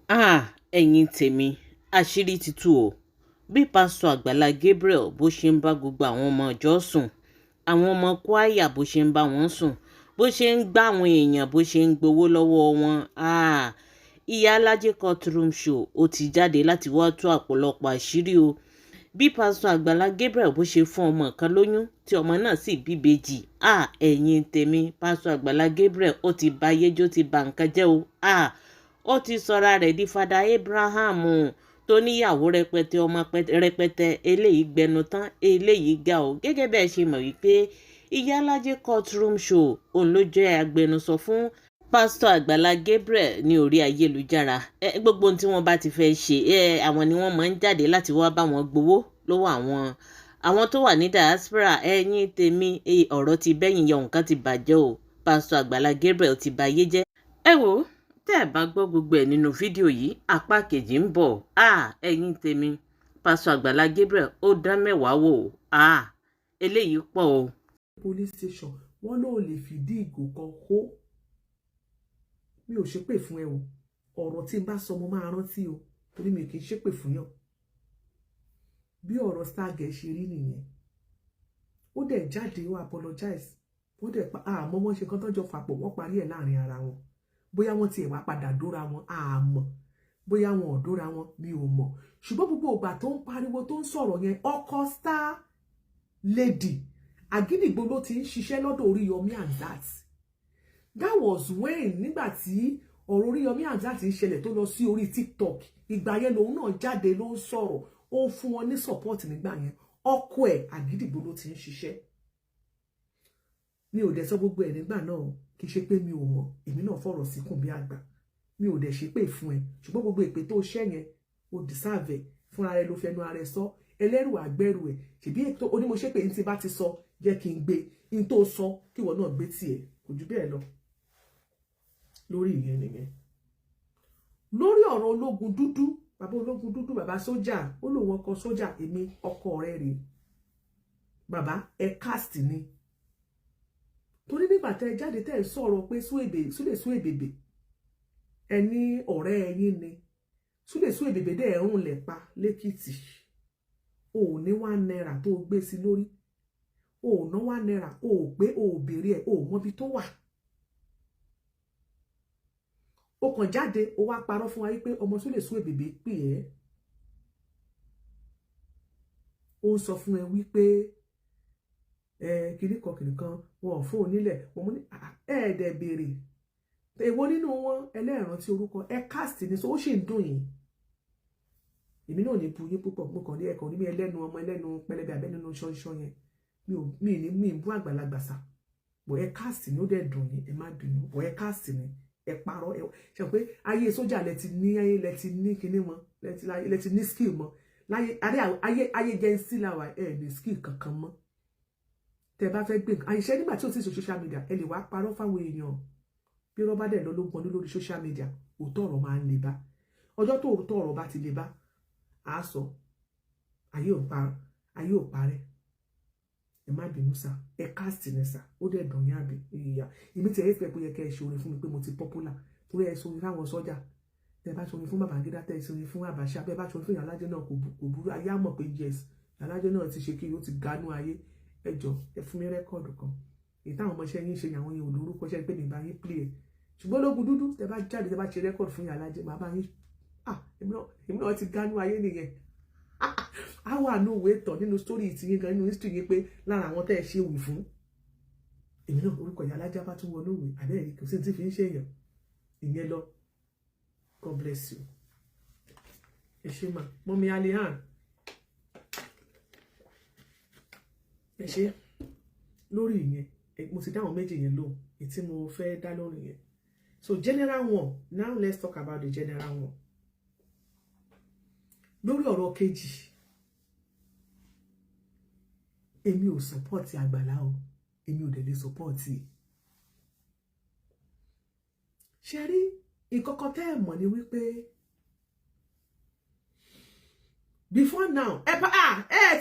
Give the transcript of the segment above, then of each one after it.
ẹ̀yin tèmi àṣírí ti tú o bí pásítọ̀ Àgbàlá Gabriel bó ṣe ń bá gbogbo àwọn ọmọ ìjọ sùn, àwọn ọmọ kwaya bó ṣe ń bá wọn sùn, bó ṣe ń gbá àwọn èèyàn, bó ṣe ń gbowó lọ́wọ́ wọn. Ìyá Alájẹ courtroom show ó ti jáde láti wá tú ọ̀pọ̀lọpọ̀ àṣírí o. Bí pásítọ̀ Àgbàlá Gabriel bó ṣe fún ọmọ kan lóyún tí ọmọ náà sì bíbejì. Ẹ̀yin tèmi pásítọ̀ Àgbàlá Gabriel ó ti ba ayé jẹ́, ó ti ba nǹkan jẹ́ o. Ó ti sọra rẹ̀ di fada Abraham tó níyàwó rẹpẹtẹ, ọmọ rẹpẹtẹ, eléyìí gbẹnu tán, eléyìí ga o. Gẹ́gẹ́ bẹ́ẹ̀ ṣe mọ̀ wípé Ìyá Alájẹ courtroom show òun ló jẹ́ agbẹnusọ fún pásítọ̀ Àgbàlá Gabriel ní orí ayélujára. Gbogbo ohun tí wọ́n bá ti fẹ́ ṣe, àwọn ni wọ́n máa ń jáde láti wá bá wọn gbowó lọ́wọ́ àwọn tó wà ní diaspora. Ẹ̀yin tèmi ọ̀rọ̀ ti bẹ́yìn yọ, nǹkan ti bàjẹ́ o. Pásítọ̀ Àgbàlá Gabriel ti ba ayé jẹ́. Ẹ wò ó, tẹ́ ẹ bá gbọ́ gbogbo ẹ̀ nínú fídíò yìí, apá kejì ń bọ̀. Ẹ̀yin tèmi pásítọ̀ Àgbàlá Gabriel ó dán mẹ́wàá wò ó. Eléyìí pọ̀ o. Police station wọ́n ló lè fìdí ìgò kan hó. Mi ò ṣépè fún ẹ o, ọ̀rọ̀ tí n bá sọ mo máa rántí o, torí mi kì í ṣépè fún yàn. Bí ọ̀rọ̀ Stargurl ṣe rí nìyẹn. Ó dẹ̀ jáde, ó apologize. Ó dẹ̀ àmọ́ wọ́n ṣe kán tọ́jọ fàpọ̀, wọ́n parí ẹ̀ láàrin ara wọn. Bóyá wọ́n tiẹ̀ wá padà dóra wọn, àmọ́ bóyá wọn ò dóra wọn, mi ò mọ̀. Ṣùgbọ́n gbogbo ìgbà tó ń pariwo tó ń sọ̀rọ̀ yẹn, ọkọ Star Lady Àgídìgbò ló ti ń ṣiṣẹ́ lọ́dọ̀ Oríyọmí Hamzat. That was when nígbà tí ọ̀rọ̀ Oríyọmí Hamzat ń ṣẹlẹ̀ tó lọ sí orí TikTok. Ìgbà yẹn lòun náà jáde ló ń sọ̀rọ̀, ó ń fún wọn ní support nígbà yẹn. Ọkọ ẹ̀ Àgídìgbò ló ti ń ṣiṣẹ́. Mi ò dẹ̀ sọ gbogbo ẹ̀ nígbà náà, kì í ṣe pé mi ò mọ̀, èmi náà fọ̀rọ̀ síkùn bí àgbà. Mi ò dẹ̀ ṣépè fún ẹ, ṣùgbọ́n gbogbo èpè tó ṣẹ́ yẹn ó deserve fúnra rẹ, ló fẹnu ara ẹ sọ. Ẹlẹ́rù àgbẹ̀rù ẹ̀, ṣèbí ètò onímọ̀ṣépè ní ti bá ti sọ jẹ́ kí n gbé in tó sọ kí ìwọ náà gbé tiẹ̀, kò jù bẹ́ẹ̀ lọ. Lórí ìyẹn nìyẹn. Lórí ọ̀rọ̀ ológun dúdú, bàbá ológun dúdú, bàbá sójà, ó lòun ọkọ sójà, èmi ọkọ rẹ̀ rèé. Bàbá ẹ cast ni. Torí nígbà tẹ́ jáde tẹ́ sọ̀rọ̀ pé Súlè Súèbèbè ẹni ọ̀rẹ́ ẹyin ni. Súlè Súèbèbè dẹ̀ ẹ̀rùn lẹ̀ pa lẹ́kìtì. O ò ní 1 naira tó gbé sí lórí. O ò ná 1 naira, o ò pé, o ò béèrè ẹ̀, o ò mọbi tó wà. O kàn jáde, o wá parọ́ fún wa wípé ọmọ Súlè Súèbèbè pè ẹ́. Ó ń sọ fún ẹ wípé kìnìkan wọn ò fún onílẹ̀, wọn mú ní ẹ̀ẹ́dẹ̀ béèrè. Èwo nínú wọn ẹlẹ́ẹ̀rán tí orúkọ ẹ cast ni, so ó sì ń dùn yín. Èmi náà ní bu yín púpọ̀, mo kàn ní ẹ̀kọ́ ní mi ẹlẹ́nu ọmọ ẹlẹ́nu pẹlẹbẹ abẹ́nínú ṣọ́ṣọ́ yẹn. Mi ń bú àgbàlagbà sá. Bọ̀ ẹ cast ni, ó dẹ̀ dùn yín, ẹ má bínú. Bọ̀ ẹ cast ni, ẹ parọ́ ẹ ṣe pé ayé sójà lẹ ti ní kinní mọ́, lẹ ti ní skill mọ́. Ayé jẹ́ sí làwà ẹ ní skill kankan mọ́. Tẹ́ bá fẹ́ gbé àìṣe nígbà tí ó ti sọ social media, ẹ lè wá parọ́ fáwọn èèyàn. Bí wọ́n bá dẹ̀ lọ ló gbọ́n lórí social media, òótọ́ ọ̀rọ̀ máa ń le bá. Ọjọ́ tó òótọ́ ọ̀rọ̀ bá ti le bá, a sọ ayé ò parẹ́. Ẹ má bínú sá, ẹ cast ni sá, ó dẹ̀ dùn yín àbí ìyá. Èmi tí ẹ fẹ́ pé yẹ kẹ́ ẹ ṣoore fún mi pé mo ti popular. Torí ẹ ṣoore fáwọn sọ́jà. Tẹ́ bá ṣoore fún Babangida, tẹ́ ṣoore fún Abacha, bẹ́ẹ̀ bá ṣoore fún Ìyá Alájẹ náà kò burú. Ayé á mọ̀ pé yes, Ìyá Alájẹ náà ti ṣe kí ó ti ganú ayé. Ẹ jọ ẹ fún mi rẹ́kọ̀dù kan. Èyí táwọn ọmọọṣẹ́ yín ṣe àwọn yẹn ò lórúkọ ṣe pé mi bá yín play ẹ̀. Ṣùgbọ́n ológun dúdú tẹ́ bá jáde, tẹ́ bá ṣe rẹ́kọ̀dù fún Ìyá Alájẹ, màá bá yín. Èmi náà ti ganú ayé nìyẹn. Àwọn àánú òwe tọ̀ nínú story ti yín gan, nínú history yín pé lára àwọn tẹ́ ẹ ṣe wì fún. Èmi náà orúkọ Ìyá Alájẹ bá tún wọnú ìwé, àbẹ́ẹ̀rí kò sí ti fi ń ṣe èèyàn. Ìyẹn lọ. God bless you. Ẹ ṣé mà, Mọ́mí Alihan. Ẹ ṣé. Lórí ìyẹn, mo ti dá àwọn méjì yẹn lóhùn, èyí tí mo fẹ́ dá lórí yẹn. So general one, now let's talk about the general one. Lórí ọ̀rọ̀ kejì, èmi ò support Àgbàlá o, èmi ò dẹ̀ lè support. Ṣé rí ìkọ̀kọ̀ tẹ́ ẹ mọ̀ ni wípé before now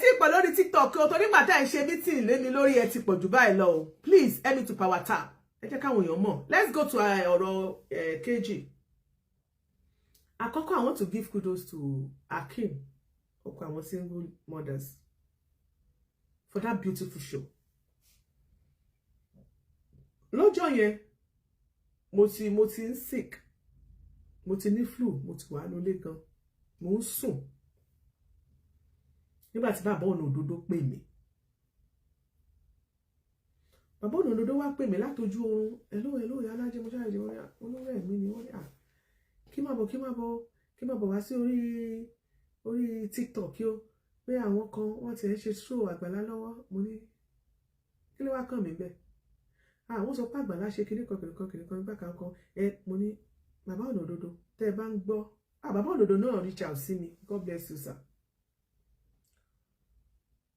tí pọ̀ lórí TikTok o, torí nígbà tá ẹ ṣe meeting lé mi lórí ẹ ti pọ̀ jù báyìí lọ o. Please help me to power tap. Ẹ jẹ́ káwọn èèyàn mọ̀. Let's go to ọ̀rọ̀ kejì. A àkọ́kọ́ I want to give kudos to Akeem ọkọ àwọn single mothers for that beautiful show. Lọ́jọ́ yẹn mo ti ń sick, mo ti ní flu, mo ti wà nílé gan, mo ń sùn nígbà tí bàbá ọ̀nà òdodo pè mí. Bàbá ọ̀nà òdodo wá pè mí látojú oorun, hello Alájẹ mo ṣáà jẹ olórí ẹ̀mí ni wọ́n ní kí má bọ̀ wá sí orí TikTok yó pé àwọn kan wọ́n ti ń ṣe show Àgbàlá lọ́wọ́. Mo ní kí ló wá kàn mí bẹ́ẹ̀? Wọ́n sọ pé Àgbàlá ṣe kìnnìkan nígbà kan mo ní bàbá ọ̀nà òdodo tẹ́ ẹ bá ń gbọ́ bàbá ọ̀nà òdodo náà reach out sí mi, God bless you sir.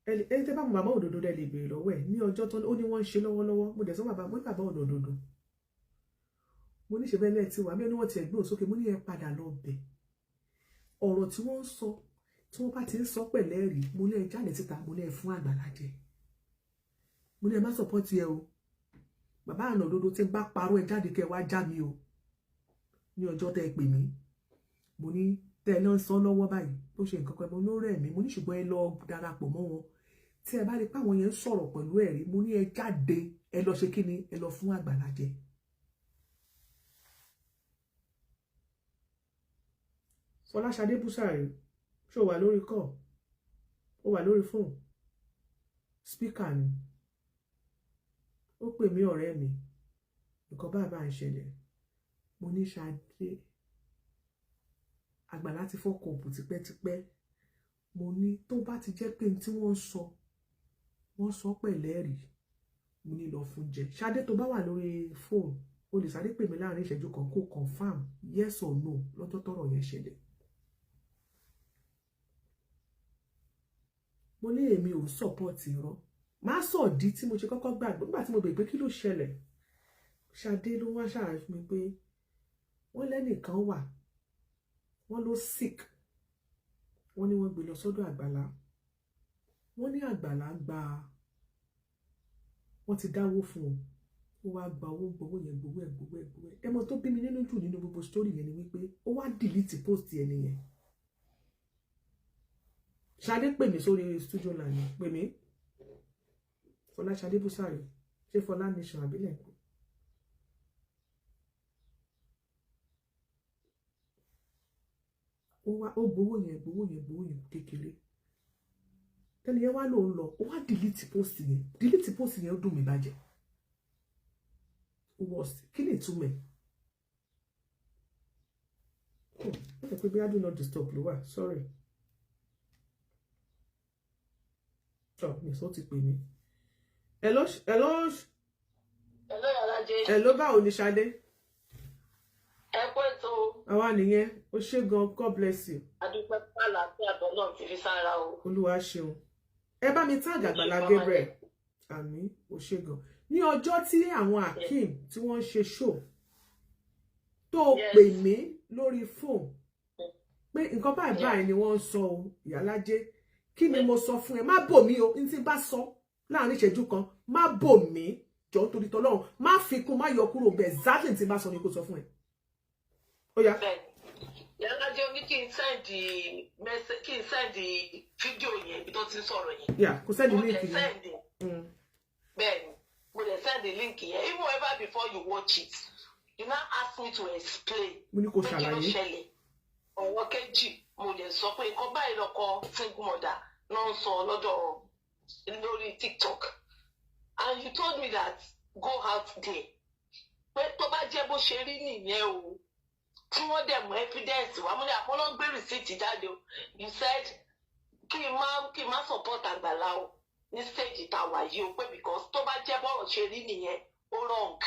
Ẹni tẹ́ bá mọ bàbá òdodo rẹ̀ lè béèrè lọ́wọ́ ẹ̀ ní ọjọ́ tó ó ní wọ́n ń ṣe lọ́wọ́lọ́wọ́. Mo dẹ̀ sọ bàbá ọ̀nà òdodo mo ní ṣe bẹ́ẹ̀ lẹ́ẹ̀ tí wà mí ẹni wọ́n ti ẹ̀gbọ́n sókè. Mo ní ẹ padà lọ bẹ̀ ọ̀rọ̀ tí wọ́n ń sọ tí wọ́n bá ti ń sọ pẹ̀lẹ́ rí. Mo ní ẹ jáde síta, mo ní ẹ fún Àgbàlá jẹ, mo ní ẹ má support ẹ o. Bàbá ọ̀nà òdodo tí ń bá parọ́ ẹ jáde kẹ wá já mi o ní ọjọ́ tẹ́ ẹ pè mí. Mo ní tẹ́ ẹ lọ ń sọ lọ́wọ́ báyìí bó ṣe nǹkan kan mo ló rẹ̀ mí. Mo ní ṣùgbọ́n ẹ lọ darapọ̀ mọ́ wọn tí ẹ bá rí pé àwọn yẹn ń sọ̀rọ̀ pẹ̀lú ẹ̀rí. Mo ní ẹ jáde ẹ lọ ṣe kíni, ẹ lọ fún Àgbàlá jẹ. Fọláṣadé Búsàrí ṣó wà lórí call, ó wà lórí fóònù, speaker ni. Ó pè mí ọ̀rẹ́ mi, nǹkan bàbá ń ṣẹlẹ̀. Mo ní Ṣadé, Àgbàlá ti fọ́kọ̀ òbò tipẹ́tipẹ́. Mo ní tó bá ti jẹ́ pé tí wọ́n sọ pẹ̀lẹ́ rí, mo ní lọ fún jẹ. Ṣadé tó bá wà lórí fóònù o lè sáré pè mí láàrin ìṣẹ́jú kan kó confirm yes or no lọ́jọ́ tọ́rọ̀ yẹn ṣẹlẹ̀. Mo ní èmi ò support irọ́. Má sọ di tí mo ṣe kọ́kọ́ gbàgbọ́ nígbà tí mo bèèrè pé kí ló ṣẹlẹ̀. Ṣadé ló wá ṣàlàyé fún mi pé wọ́n lẹ́nìkan wà, wọ́n ló sick, wọ́n ní wọ́n gbé lọ sọ́dọ̀ Àgbàlá. Wọ́n ní Àgbàlá wọ́n ti dáwó fún ó wá gba gbowó yẹn gbowó ẹ̀. Ẹmọ tó bí mi nínú jù nínú gbogbo story yẹn ni wípé ó wá delete post ẹni yẹn. Ṣadé pè mí sórí studio line, pè mí Fọláṣadé Búsàrí ṣé Fọlá nation àbílẹ̀ kù. Ó gbowó yẹn kékeré. Tẹ́lẹ̀ yẹn wá lòun lọ, ó wá delete post yẹn ó dùn mí bàjẹ́. Ó wọ́ sí kí ni ìtumọ̀ ẹ̀? Ó fẹ́ pé bí I do not disturb ló wà, sorry. Mi sọ ti pè mí. Hello Alájẹ. Báwo ni Ṣadé? Ẹ pé tó. Àwa nìyẹn, ó ṣé gan, God bless you. Adúpẹ́ pàlà tí àtọ̀ náà ti fi sára o. Olúwa ṣeun. Ẹ bá mi tag Àgbàlá Gabriel. Àmín, ó ṣé gan. Ní ọjọ́ tí àwọn Akeem tí wọ́n ṣe show tó pè mí lórí fóònù pé nǹkan báyìí ni wọ́n ń sọ o, Ìyálájé. Kí ni mo sọ fún ẹ? Má bò mí o, n tí bá sọ láàrin ìṣẹ́jú kan, má bò mí jọ̀ọ́ torí t'Ọlọ́run, má fi kún, má yọ kúrò bẹ́ẹ̀, exactly tí bá sọ ni kó sọ fún ẹ. Ó yá. Ìyálájé ní kí n send fídíò yẹn ibi tó ti ń sọ̀rọ̀ yẹn. Yeah, kò send link yẹn. Bẹ́ẹ̀ni, mo lè send link yẹn. Even ever before you watch it, you now ask me to explain. Mo ní kó ṣàlàyé. Pé kí ló ṣẹlẹ̀? Ọ̀wọ́ kejì, mo lè sọ pé nǹkan báyìí lọ́kọ single mother náà ń sọ lọ́dọ̀ lórí TikTok. And you told me that go out there. Pé tó bá jẹ́ bó ṣe rí nìyẹn o. Tí wọ́n dẹ̀ mú evidence wá, mo ní àpọ́nlọ́ gbé receipt jáde o. You said kí n má support Àgbàlá o ní stage tá a wà yìí o pé because tó bá jẹ́ bọ́rọ̀ ṣe rí nìyẹn ó wrong.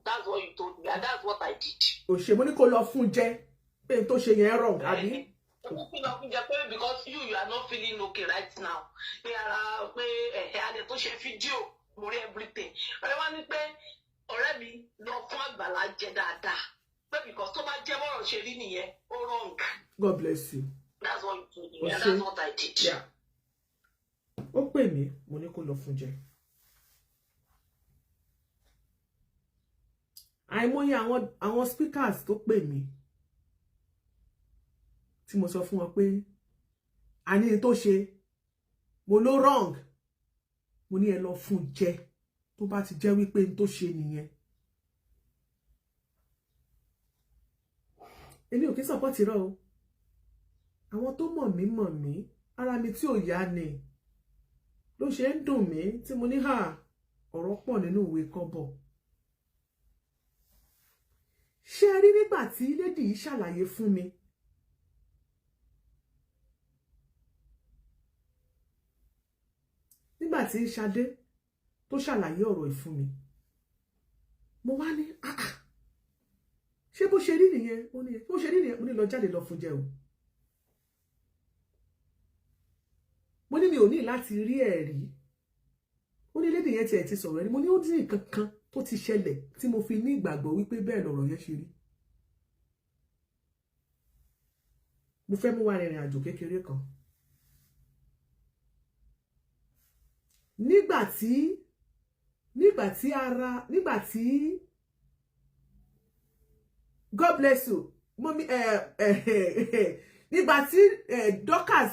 That's what you told me and that's what I did. Òṣè mo ní kó lọ fún jẹ pé n tó ṣe yẹn wrong àbí? Because you are not feeling okay right now. Pé ara pé adé tó ṣe fídíò mo rí everything. Ọ̀rẹ́ wa ní pé ọ̀rẹ́ mi lọ fún Àgbàlá jẹ dáadáa. Pé because tó bá jẹ́ bọ́rọ̀ ṣe rí nìyẹn ó wrong. God bless you. That's what you told me and that's what I did. Yeah. Ó pè mí, mo ní kó lọ fún jẹ. Àìmọye àwọn speakers tó pè mí tí mo sọ fún wọn pé àní tó ṣe mo ló wrong mo ní ẹ lọ fún jẹ tó bá ti jẹ́ wípé n tó ṣe nìyẹn. èmi ò kí support irọ́ o àwọn tó mọ̀ mí ara mi tí ò yá ni ló ṣe ń dùn mí tí mo ní ọ̀rọ̀ pọ̀ nínú ìwé kọ́bọ̀. ṣé ẹ rí nígbà tí lady yìí ṣàlàyé fún mi nígbà tí Ṣadé tó ṣàlàyé ọ̀rọ̀ yìí fún mi mo wá ní ṣé bó ṣe rí nìyẹn ó ní bó ṣe rí nìyẹn mo ní lọ jáde lọ fún jẹ o mo ní mi ò ní láti rí ẹ̀rí ó ní lédè yẹn tiẹ̀ ti sọ̀rọ̀ ẹni mo ní ó dín nǹkan kan tó ti ṣẹlẹ̀ tí mo fi ní ìgbàgbọ́ wípé bẹ́ẹ̀ lọ̀rọ̀ yẹn ṣe rí. mo fẹ́ mú wa rìnrìn àjò kékeré kan nígbà tí God bless you mọ́mí nígbà tí Dorcas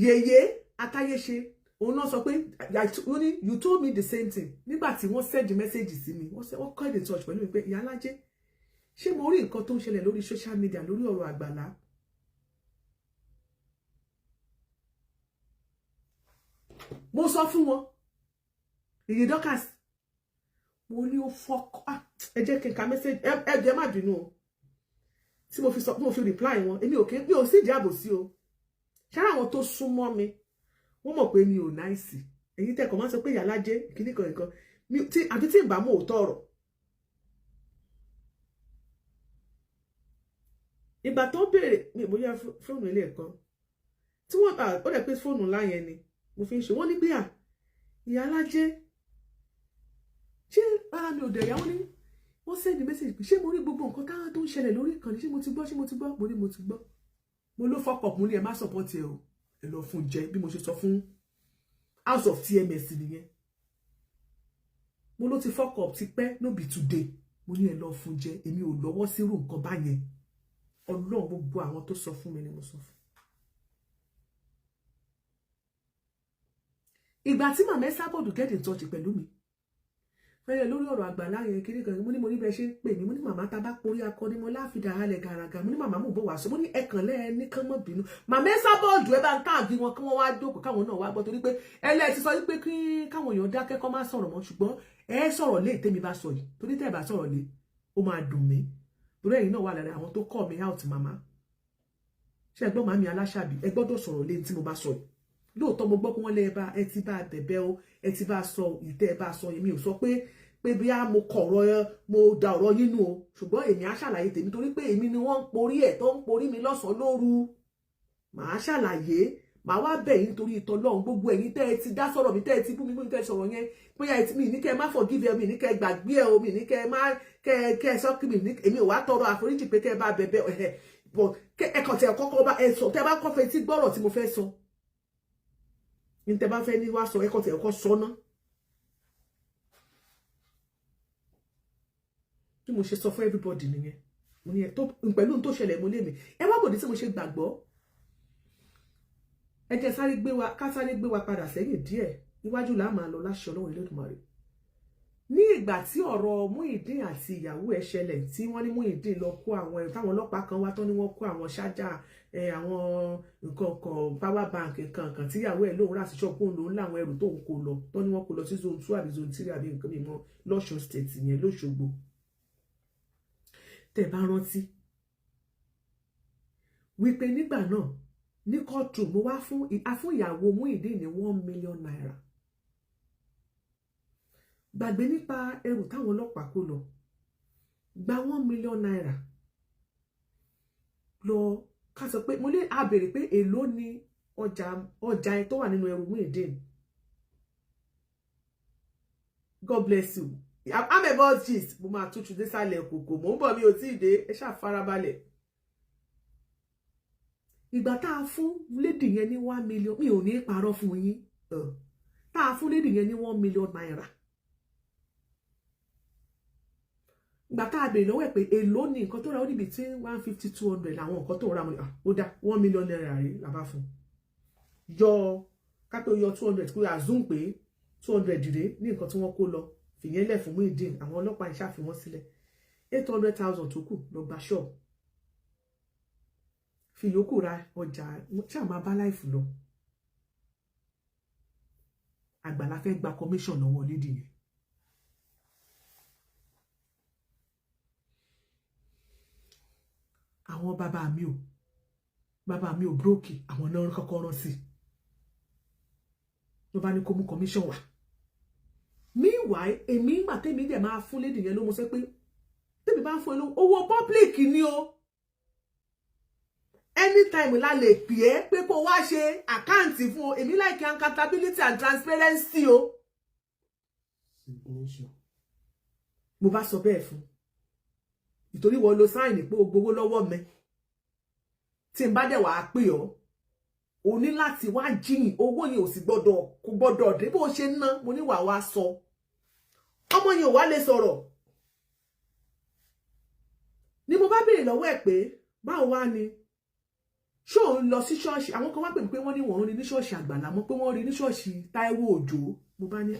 yèyé Atáyéṣe òun náà sọ pé you told me the same thing nígbà tí wọ́n send message sí mi wọ́n call in touch pẹ̀lú mi pé ìyá alájẹ ṣé mo rí nǹkan tó ń ṣẹlẹ̀ lórí social media lórí ọ̀rọ̀ Àgbàlá. mo sọ fún wọn èyí Dorcas mo ní ó fọkọ ẹ jẹ́ kí n ka message ẹ jẹ́ má bínú o tí mo fi reply wọn èmi ò sí ìjábò sí o ṣáà àwọn tó súnmọ́ mi wọ́n mọ̀ pé mi ò náìsì èyí tẹ́kọ̀ọ́ máa ń sọ pé ìyálájé kíní kan nǹkan àbí tí ìbámu òótọ́ ọ̀rọ̀. ìgbà tó béèrè mi bóyá fóònù ilé ẹ̀kan tí wọ́n ó dẹ̀ pé fóònù ńlá yẹn ni mo fi ń ṣe wọ́n ní pé ìyálájé ṣé ara mi ò dẹ̀ yá wọ́n ní wọ́n send message pé ṣé mo rí gbogbo nǹkan táwọn tó ń ṣẹlẹ̀ lórí ìkànnì ṣé mo ti gbọ́ mo ní mo ti gbọ́ mo ló fọkọ̀ mo ní ẹ má support ẹ o ẹ lọ fún jẹ bí mo ṣe sọ fún House of TMS nìyẹn mo ló ti fuck up ti pẹ́ no be today mo ní ẹ lọ fún jẹ èmi ò lọ́wọ́ sírú nǹkan báyẹn Ọlọ́run gbogbo àwọn tó sọ fún mi ni mo sọ fún. ìgbà tí màmá Esabod get in touch pẹ̀lú mi fẹ́rẹ̀ lórí ọ̀rọ̀ Àgbàlá yẹn kiri kan mo ní bẹ́ẹ̀ ṣe ń pè mí mo ní màmá tá bá porí akọni mo láfidà halẹ̀ gàràgà mo ní màmá mò ń bọ̀ wá sọ mo ní ẹ̀kàn lẹ́ẹ̀ni kán mọ́ bínú màmá Esabod ẹ bá ń káàgì wọn kí wọ́n wá jókòó káwọn náà wá gbọ́ torí pé ẹlẹ́ẹ̀ ti sọ wípé kí káwọn èèyàn dákẹ́ kọ́ má sọ̀rọ̀ mọ́ ṣùgbọ́n ẹ sọ̀rọ̀ lé tèmi bá sọ yìí torí tẹ́ ẹ bá sọ̀rọ̀ lé ó máa dùn mí torí ẹ̀yin náà wà lára àwọn tó call me out màmá ṣé ẹgbọ́n màmí Aláṣàbí ẹ gbọ́dọ̀ sọ̀rọ̀ lé tí mo bá sọ yìí lóòótọ́ mo gbọ́ pé wọ́n lé ẹ ti bá bẹ̀bẹ̀ o ẹ ti bá sọ ìtẹ́ ẹ bá sọ èmi ò sọ pé bí a mo kọ̀rọ̀ mo da ọ̀rọ̀ yín nù o ṣùgbọ́n èmi á ṣàlàyé tèmi torí pé èmi ni wọ́n ń porí ẹ̀ tó ń porí mi lọ́sàn-án lóru màá ṣàlàyé màá wá bẹ̀ yín torí ìtọ́lọ́run gbogbo ẹ̀yin tẹ́ ẹ ti dá sọ̀rọ̀ mi tẹ́ ẹ ti bú mi mú tẹ́ ẹ sọ̀rọ̀ yẹn bóyá mi ní kẹ́ ẹ má forgive ẹ mi ní kẹ́ ẹ gbàgbé ẹ o mi ní kẹ́ ẹ má kẹ́ ẹ sọ kí mi ní èmi ò wá tọrọ àforíjì pé kẹ́ ẹ bá bẹ̀bẹ̀ ẹ kàn tẹ́ ẹ kọ́kọ́ bá ẹ sọ tẹ́ ẹ bá kọ́ fẹ́ tí gbọ́rọ̀ tí mo fẹ́ sọ ní tẹ́ bá fẹ́ ní wá sọ ẹ kàn tẹ́ ẹ kọ́ sọ náà. bí mo ṣe sọ fún everybody nìyẹn mo ní ẹ tó pẹ̀lú tó ṣẹlẹ̀ mo lé mi ẹ wá bòdì tí mo ṣe gbàgbọ́ ẹ jẹ́ sáré gbé wa padà sẹ́yìn díẹ̀ níwájú là máa lọ láṣẹ Ọlọ́run Elédùmarè ní ìgbà tí ọ̀rọ̀ Muyideen àti ìyàwó ẹ̀ ṣẹlẹ̀ tí wọ́n ní Muyideen lọ kó àwọn ẹrù táwọn ọlọ́pàá kan wá tán ni wọ́n kó àwọn ṣájà àwọn nǹkan kan power bank nǹkan tí ìyàwó ẹ̀ lóun rà sí ṣọ́ọ̀bù òun lòun láwọn ẹrù tóun kò lọ tán ni wọ́n kó lọ sí zone 2 àbí zone 3 àbí nǹkan mìíràn lọ́ṣun state yẹn lóṣogbo tẹ́ bá rántí wípé nígbà náà ní kóòtù mo wá fún ìyàwó Muyideen ní 1 million naira gbàgbé nípa ẹrù táwọn ọlọ́pàá kó lọ gba 1 million naira lọ ká sọ pé mo lè a béèrè pé èló ni ọjà ẹ tó wà nínú ẹrù Muyideen God bless you I'm about gist mo máa tútù dé sálẹ̀ kòkò mo ń bọ̀ mi ò tí ì dé ẹ ṣáà farabalẹ̀ ìgbà tá a fún lady yẹn ní 1 million mi ò ní parọ́ fún yín tá a fún lady yẹn ní 1 million naira ìgbà tá a béèrè lọ́wọ́ ẹ̀ pé èló ni nǹkan tó ra ó ní between 150 200 àwọn nǹkan tó ra ó dá 1 million naira rí làbá fún yọ ká tó yọ 200 kó assume pé 200 rèé ní nǹkan tí wọ́n kó lọ fìyẹn lẹ̀ fún Muyideen àwọn ọlọ́pàá ń ṣàfihàn sílẹ̀ 800,000 tó kù lọ gba ṣọ́ọ̀bù fi yòókù ra ọjà tí a máa bá láìfù lọ Àgbàlá fẹ́ gba commission lọ́wọ́ lédi yẹn àwọn bàbá mi ò brókì àwọn náà kọ́kọ́ rán sí ló bá ní kó mú commission wá meanwhile èmi ìgbà tèmi dẹ̀ máa fún lédi yẹn ló mo sẹ́ pé tèmi bá ń fún ẹ lówó owó public ni o anytime la lè pè é pé kó wá ṣe àkáǹtì fún o èmi like accountability and transparency o mo bá sọ bẹ́ẹ̀ fún ìtorí wọ́n lo sáìnì pé o gbowó lọ́wọ́ mi tí n bá dẹ̀ wá pè ọ́ o ní láti wá jiyìn owó yẹn ò sì gbọ́dọ̀ dé bó ṣe ná mo ní wàá wá sọ ọmọ yẹn ò wá lè sọ̀rọ̀ ni mo bá béèrè lọ́wọ́ ẹ̀ pé báwo wá ni ṣé òun lọ sí ṣọ́ọ̀ṣì àwọn kan wá pè mí pé wọ́n ní wọ́n rí ní ṣọ́ọ̀ṣì Àgbàlá mọ́ pé wọ́n rí ní ṣọ́ọ̀ṣì Táíwò Òjó mo bá ní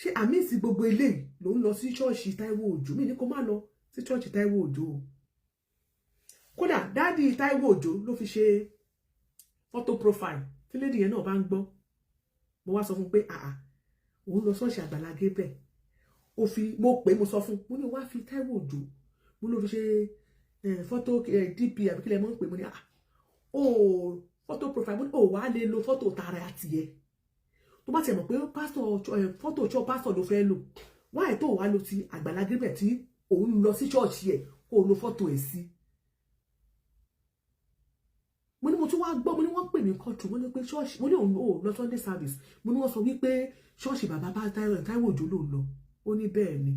ṣé àmísì gbogbo eléyìí ló ń lọ sí ṣọ́ọ̀ṣì Táíwò Òjó mi ní kó má lọ sí ṣọ́ọ̀ṣì Táíwò Òjó kódà dáàdì Táíwò Òjó ló fi ṣe photo profile tí lédi yẹn náà bá ń gbọ́ mo wá sọ fún pé òun lọ ṣọ́ọ̀ṣì Àgbàlá Gabriel mo pè mo sọ fún mo ní wá fi Táíwò Òjó mo ló fi ṣe photo DP àbí kílẹ̀ mọ́ ń pè mo ní photo profile mo ní wá lè lo photo tara àtìyẹ tó bá tiẹ̀ mọ̀ pé photo church pastor ló fẹ́ lò wáyé tó wá lo ti Àgbàlá Gabriel tí òun lọ sí ṣọ́ọ̀ṣì ẹ̀ kó lo photo ẹ̀ sí mo ní mo tún wá gbọ́ mo ní wọ́n pè mí kọ́tù mo ní pé ṣọ́ọ̀ṣì mo ní òun lọ Sunday service mo ní wọ́n sọ wípé ṣọ́ọ̀ṣì bàbá bá Táíwò Òjó ló lọ ó ní bẹ́ẹ̀ ni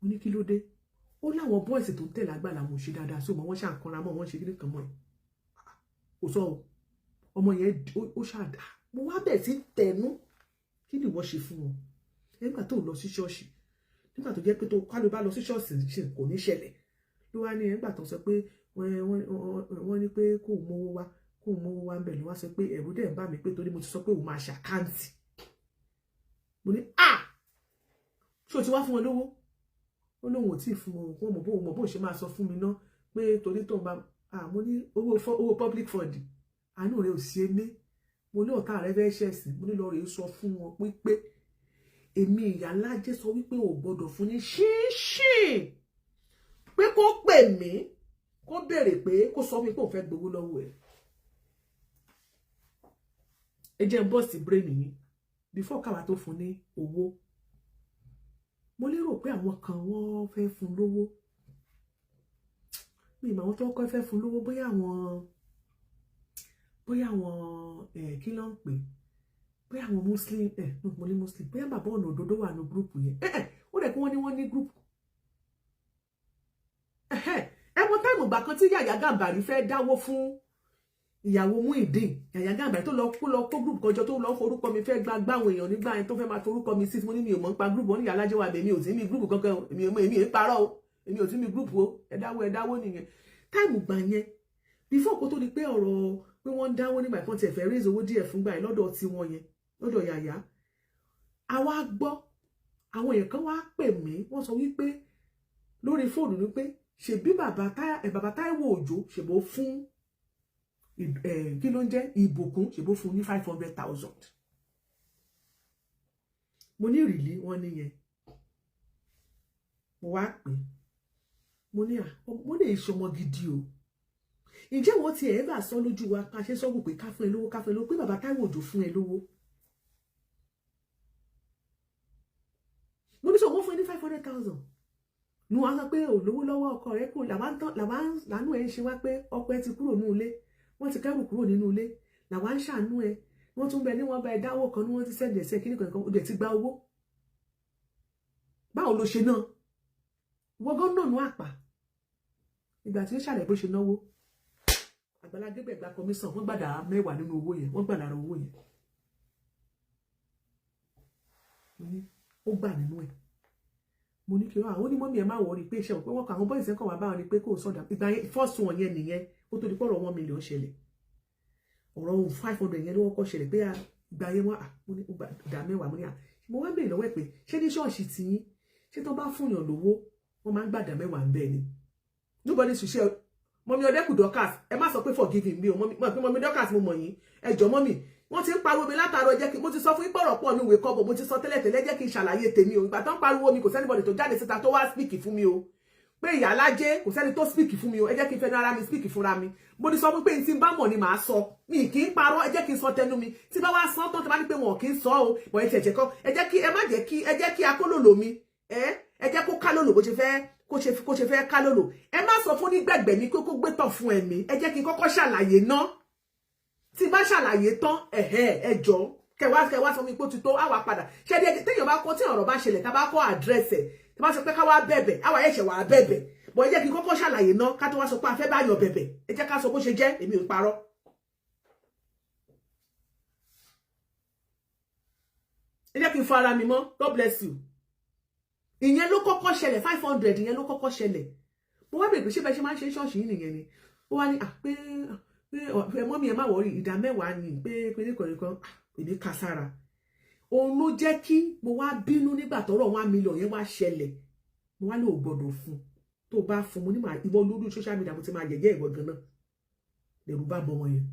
mo ní kí ló dé ó láwọn bọ́ọ̀sì tó ń tẹ̀lé Àgbàlá mo ṣe dáadáa sí ọmọ wọn ṣàǹkanra mọ́ wọn ṣe kíní kan mọ́ ẹ̀ kò sọ ọmọ yẹn ó ṣàdá mo wá bẹ̀ sí tẹnu kí ni wọ́n ṣe fún wọn nígbà tó lọ sí ṣọ́ọ̀ṣì nígbà tó jẹ́ pé tó kálù bá lọ sí ṣọ́ọ̀ṣì kò ní ṣẹlẹ̀ ló wá ní nígbà tó sọ pé wọ́n ní pé kó mówó wá ń bẹ̀ ló wá sọ pé ẹ̀rù dẹ̀ ń bà mí pé torí mo ti sọ pé òun máa ṣàkáǹtì mo ní ṣé o ti wá fún wọn lówó ó lóun ò tí ì fún wọn mọ̀ bó ṣe máa sọ fún mi ná pé torí tó ń bá mo ní owó public fund àánú rẹ ò ṣe mí mo ní ọ̀tá rẹ fẹ́ ṣẹ̀sìn mo ní lọ rèé sọ fún wọn pé èmi ìyá lájẹ́ sọ wípé ò gbọ́dọ̀ fún ní ṣíṣìn pé kó pè mí kó béèrè pé kó sọ mi pé òun fẹ́ gbowó lọ́wọ́ ẹ̀ ẹ jẹ́ bọ́ọ̀sì brain yìí before káwa tó fún ní owó mo lérò pé àwọn kan wọ́n fẹ́ fún lówó mi ìmọ̀ àwọn tó kọ́ fẹ́ fún lówó bóyá àwọn kí ló ń pè bóyá àwọn muslim mo ní muslim bóyá bàbá ọ̀nà òdodo wà ní gúrùpù yẹn ó dẹ̀ kí wọ́n ní gúrùpù ẹ̀wọ̀n táìmù ìgbà kan tí Yàyà Gàmbàrí fẹ́ dáwó fún ìyàwó Muyideen Yàyà Gàmbàrí tó lọ kó gúrùpù kọjọ tó lọ forúkọ mi fẹ́ gba àwọn èèyàn nígbà yẹn tó fẹ́ máa forúkọ mi sí mo ní mi ò mọ̀ nípa gúrùpù wọn ní Ìyá Alájẹwà bẹ̀ mi ò sí mi gúrùpù kankan èmi ò parọ́ o èmi ò sí mi gúrùpù o ẹ̀dáwó nìyẹn táìmù gbà yẹn before kó tó di pé ọ̀rọ̀ pé wọ́n ń dáwó nígbà ìpọ́n ti ẹ̀fẹ́ raise owó díẹ̀ fúngbà yẹn lọ́dọ̀ tí wọ́n yẹn lọ́dọ̀ Yàyà àwa gbọ́ àwọn èèyàn kan wá pè mí wọ́n sọ wípé lórí fóònù ni pé ṣèbí bàbá Táíwò Òjó ṣèbó fún kí ló ń jẹ́ ìbùkún ṣèbó fún ní 500,000 mo ní ìrìlí wọn nìyẹn mo wá pè mo ní ìṣọmọ gidi o ǹjẹ́ wọ́n ti ẹ̀ bá sọ lójú wa ká ṣe sọ́gùn pé ká fún ẹ lówó pé bàbá Táíwò Òjó fún ẹ lówó mo ní sọ wọ́n fún ẹ ní 500,000 nu wá sọ pé olówó lọ́wọ́ ọkọ rẹ kò làánú ẹ ń ṣe wá pé ọkọ ẹ ti kúrò nínú ilé wọ́n ti kẹ́rù kúrò nínú ilé làwọn ń ṣàánú ẹ wọ́n tún bẹ ní wọ́n bá ẹ dáwó kan ní wọ́n ti sẹ́ndì ẹ̀sẹ̀ kíní kankan ó dẹ̀ ti gba owó báwo ló ṣe náà wọ́gán náà nú àpà ìgbà tí ó ṣàlẹ̀ bó ṣe náwó Àgbàlá Gabriel gba commission wọ́n gbàdá 10 nínú owó yẹn wọ́n gbàdá owó yẹn ó gbà nínú ẹ̀ mo ní kí wọ́n ní mọ́mí ẹ̀ má wọrí pé iṣẹ́ òpé wọ́n kọ àwọn bọ́ìsì kan wà báwọn ni pé kò sọ̀dà ìgbà yẹn first one yẹn nìyẹn ó tó di pọ̀rọ̀ 1 million ṣẹlẹ̀ ọ̀rọ̀ 500 yẹn ló wọ́kọ́ ṣẹlẹ̀ pé ìgbà yẹn wọ́n mo ní ìdá mẹ́wàá mo ní mo wá bèèrè lọ́wọ́ ẹ̀ pé ṣé ní ṣọ́ọ̀ṣì tí yín ṣé tó bá fúnyàn lówó wọ́n máa ń gbàdá mẹ́wàá ń bẹ́ẹ̀ ni nobody should share mọ́mí ọdẹ́kù Dorcas ẹ má sọ pé forgiving mi o mọ́mí Dorcas mo mọ̀ yín ẹ jọ̀ọ́ mọ́mí wọ́n ti ń pariwo mi látàárọ̀ jẹ́ kí mo ti sọ fún ìpọ̀rọ̀ pọ̀ ní ìwé kọ́bọ̀ mo ti sọ tẹ́lẹ̀tẹ́lẹ̀ jẹ́ kí n ṣàlàyé tèmi o ìgbà tó ń pariwo mi kò sẹ́nibọ̀dì tó jáde síta tó wá speak fún mi o pé ìyálájé kò sẹ́ni tó speak fún mi o ẹ jẹ́ kí n fẹ́nu ara mi speak fúnra mi mo ti sọ fún pé n ti bá mọ̀ ni màá sọ mi kì í parọ́ ẹ jẹ́ kí n sọ tẹnu mi tí bá wá sọ tán tí bá ní pé wọn kì í sọ o bọ̀ ẹ tiẹ̀ jẹ́ kọ́ ẹ jẹ́ kí ẹ má jẹ́ kí ẹ jẹ́ kí akólòlò mi ẹ jẹ́ kó kálòlò bó ṣe fẹ́ kálòlò ẹ má sọ fún nígbẹ̀gbẹ̀ mi pé kó gbé tọ̀ fún ẹ̀mí ẹ jẹ́ kí n kọ́kọ́ ṣàlàyé náà tí bá ṣàlàyé tán ẹ jọ̀ọ́ kẹwàá sọ mi pé ó ti tó àwa padà ṣe téèyàn bá kọ́ tí ọ̀rọ̀ bá ṣẹlẹ̀ tá bá kọ́ àdírẹ́sì ẹ̀ tí bá sọ pé ká wá bẹ̀bẹ̀ àwa ẹ̀ṣẹ̀ wà bẹ̀bẹ̀ bọ̀ ẹ jẹ́ kí n kọ́kọ́ ṣàlàyé náà ká tó wá sọ pé a fẹ́ bá yàn bẹ̀bẹ̀ ẹ jẹ́ ká sọ bó ṣe jẹ́ èmi ò parọ́. ẹ jẹ́ kí n fọ ara mi mọ́ God bless you. ìyẹn ló kọ́kọ́ ṣẹlẹ̀ 500 ìyẹn ló kọ́kọ́ ṣẹlẹ̀ mo wá bèèrè pé ṣé bẹ́ẹ̀ ṣe máa ń ṣe ṣọ́ọ̀ṣì yìí nìyẹn ni ó wá ní pé mọ́mí ẹ má wọrí ìdá mẹ́wàá ni pé nìkan èmi kà sára òun ló jẹ́ kí mo wá bínú nígbà tọ́rọ̀ 1 million yẹn wá ṣẹlẹ̀ mo wá lè ò gbọ́dọ̀ fún tó bá fún mo ní màá ìwọ lórí social media mo ti máa yẹ̀yẹ́ ìwọ gan náà lẹ́rù bá bọ́ wọn yẹn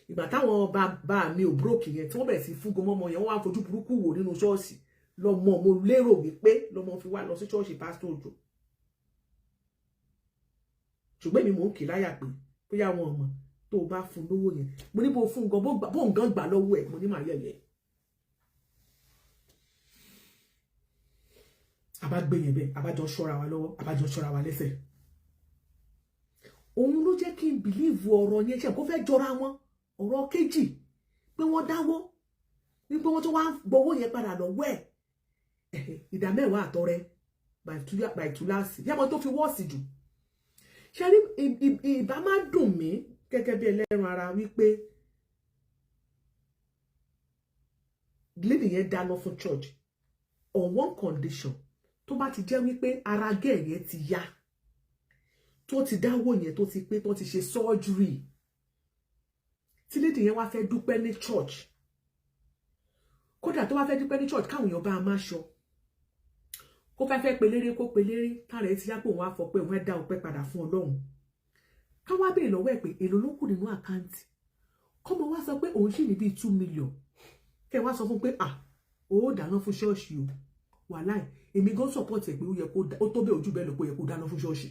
ìgbà táwọn bá mi ò brókì yẹn tí wọ́n bẹ̀rẹ̀ sí fún gọmọ́ yẹn wọ́n wá fojú burúkú wò nínú ṣọ́ọ̀ṣì lọ́mọ mo lérò wípé lọ́mọ fi wá lọ sí ṣọ́ọ̀ṣì pásítọ̀ Òjó ṣùgbọ́n èmi mò ń kì láyà pé bóyá wọn ọmọ tó bá fún lówó yẹn mo ní bó fún gan bó nǹkan gbà lọ́wọ́ ẹ̀ mo ní màá yẹ̀yẹ́ àbágbé yẹn bẹ́ẹ̀ àbájọ ṣọ́ra wa lọ́wọ́ àbájọ ṣọ́ra wa lẹ́sẹ̀ òun ló jẹ́ kí n bìlíìfù ọ̀rọ̀ yẹn ṣe kó fẹ́ jọra wọn ọ̀rọ̀ kejì pé wọ́n dáwó wípé wọ́n tó wá gbowó yẹn padà lọ́wọ́ ẹ̀ ìdá mẹ́wàá àtọrẹ bàìtúláàsì yàmọ́ tó fi wọ́ọ̀sì jù ṣe rí ìbá má dùn mí gẹ́gẹ́ bí ẹlẹ́ran ara wípé lady yẹn dáná fún church on one condition tó bá ti jẹ́ wípé ara gẹ́ẹ̀ yẹn ti yá tó ti dáwó yẹn tó ti pé tó ti ṣe surgery tí lady yẹn wá fẹ́ dúpẹ́ ní church kódà tó wá fẹ́ dúpẹ́ ní church káwọn èèyàn bá a máa ṣọ kó fẹ́ pelére kó pelére kára ẹ ti yá pé òun á fọ pé òun á dá ọpẹ́ padà fún Ọlọ́run káwá béèrè lọ́wọ́ ẹ̀ pé èlò ló kù nínú àkáǹtì kọ́mọ wá sọ pé òun ṣì ní bíi 2 million kẹ́ wá sọ fún pé ó dáná fún ṣọ́ọ̀ṣì o wàláì èmi gan support ẹ̀ pé ó yẹ kó tó bẹ́ẹ̀ ojú bẹ́ẹ̀ lọ pé ó yẹ kó dáná fún ṣọ́ọ̀ṣì